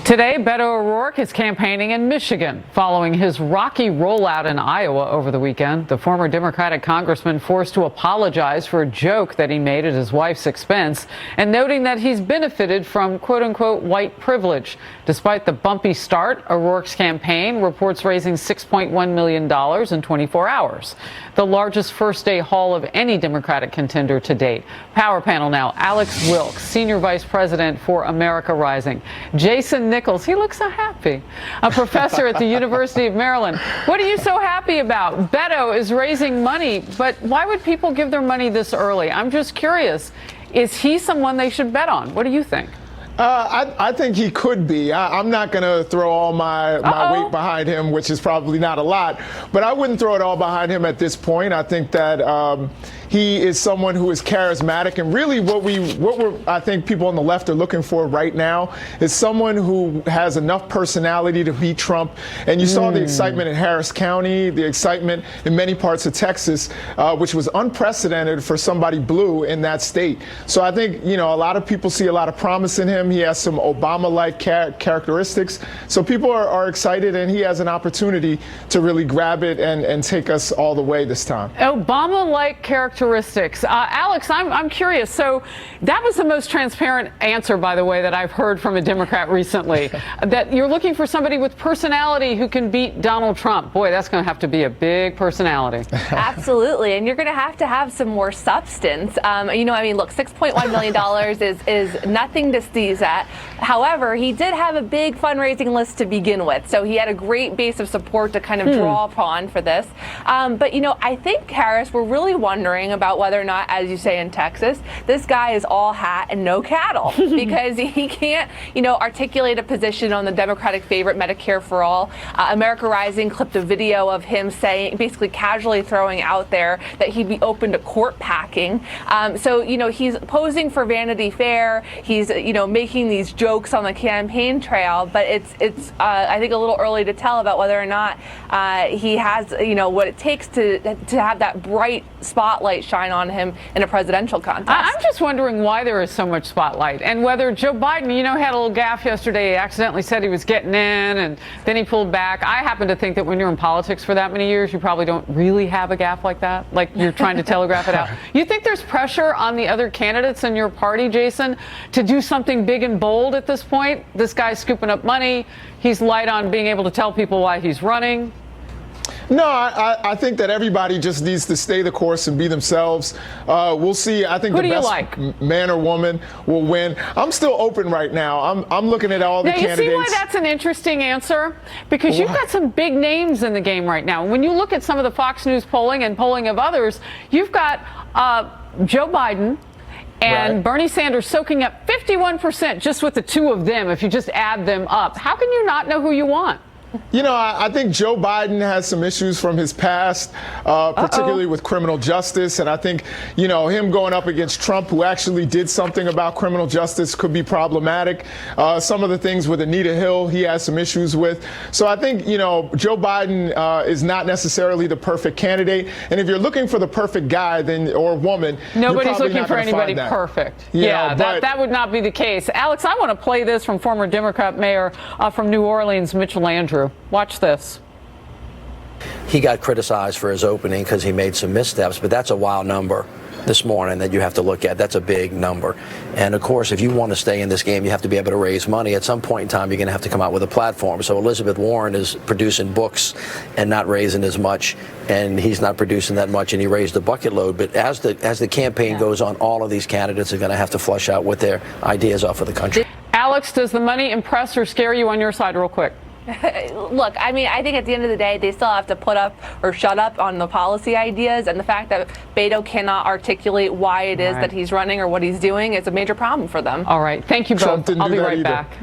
Today, Beto O'Rourke is campaigning in Michigan following his rocky rollout in Iowa over the weekend. The former Democratic congressman forced to apologize for a joke that he made at his wife's expense and noting that he's benefited from quote-unquote white privilege. Despite the bumpy start, O'Rourke's campaign reports raising $6.1 million in 24 hours, the largest first-day haul of any Democratic contender to date. Power panel now, Alex Wilkes, Senior Vice President for America Rising. Jason Nichols, he looks so happy, a professor at the University of Maryland. What are you so happy about? Beto is raising money, but why would people give their money this early? I'm just curious. Is he someone they should bet on? What do you think? I think he could be. I'm not going to throw all my weight behind him, which is probably not a lot, but I wouldn't throw it all behind him at this point. I think that he is someone who is charismatic, and really I think people on the left are looking for right now is someone who has enough personality to beat Trump. And you saw the excitement in Harris County, the excitement in many parts of Texas, which was unprecedented for somebody blue in that state. So I think, a lot of people see a lot of promise in him. He has some Obama-like characteristics. So people are excited, and he has an opportunity to really grab it and take us all the way this time. Obama-like characteristics. Alex, I'm curious. So that was the most transparent answer, by the way, that I've heard from a Democrat recently, that you're looking for somebody with personality who can beat Donald Trump. Boy, that's going to have to be a big personality. Absolutely. And you're going to have some more substance. Look, $6.1 million is nothing to sneeze at. However, he did have a big fundraising list to begin with. So he had a great base of support to kind of draw upon for this. But I think, Harris, we're really wondering about whether or not, as you say in Texas, this guy is all hat and no cattle because he can't, articulate a position on the Democratic favorite Medicare for All. America Rising clipped a video of him saying, basically casually throwing out there that he'd be open to court packing. So he's posing for Vanity Fair. He's, making these jokes on the campaign trail, but it's I think a little early to tell about whether or not he has, what it takes to have that bright spotlight shine on him in a presidential contest. I'm just wondering why there is so much spotlight, and whether Joe Biden, had a little gaffe yesterday. He accidentally said he was getting in, and then he pulled back. I happen to think that when you're in politics for that many years, you probably don't really have a gaffe like that, like you're trying to telegraph it out. You think there's pressure on the other candidates in your party, Jason, to do something big and bold at this point? This guy's scooping up money. He's light on being able to tell people why he's running. No, I think that everybody just needs to stay the course and be themselves. We'll see. I think the best man or woman will win. I'm still open right now. I'm looking at all the candidates. You see why that's an interesting answer? Because you've got some big names in the game right now. When you look at some of the Fox News polling and polling of others, you've got Joe Biden and Bernie Sanders soaking up 51% just with the two of them, if you just add them up. How can you not know who you want? I think Joe Biden has some issues from his past, particularly with criminal justice. And I think, him going up against Trump, who actually did something about criminal justice, could be problematic. Some of the things with Anita Hill, he has some issues with. So I think, Joe Biden is not necessarily the perfect candidate. And if you're looking for the perfect guy or woman, nobody's looking for anybody perfect. That would not be the case. Alex, I want to play this from former Democrat mayor from New Orleans, Mitch Landrieu. Watch this. He got criticized for his opening because he made some missteps, but that's a wild number this morning that you have to look at. That's a big number. And of course, if you want to stay in this game, you have to be able to raise money. At some point in time, you're going to have to come out with a platform. So Elizabeth Warren is producing books and not raising as much, and he's not producing that much, and he raised a bucket load. But as the campaign goes on, all of these candidates are going to have to flush out what their ideas are for the country. Alex, does the money impress or scare you on your side real quick? Look, I think at the end of the day, they still have to put up or shut up on the policy ideas, and the fact that Beto cannot articulate why it is that he's running or what he's doing is a major problem for them. All right. Thank you both. I'll be right back.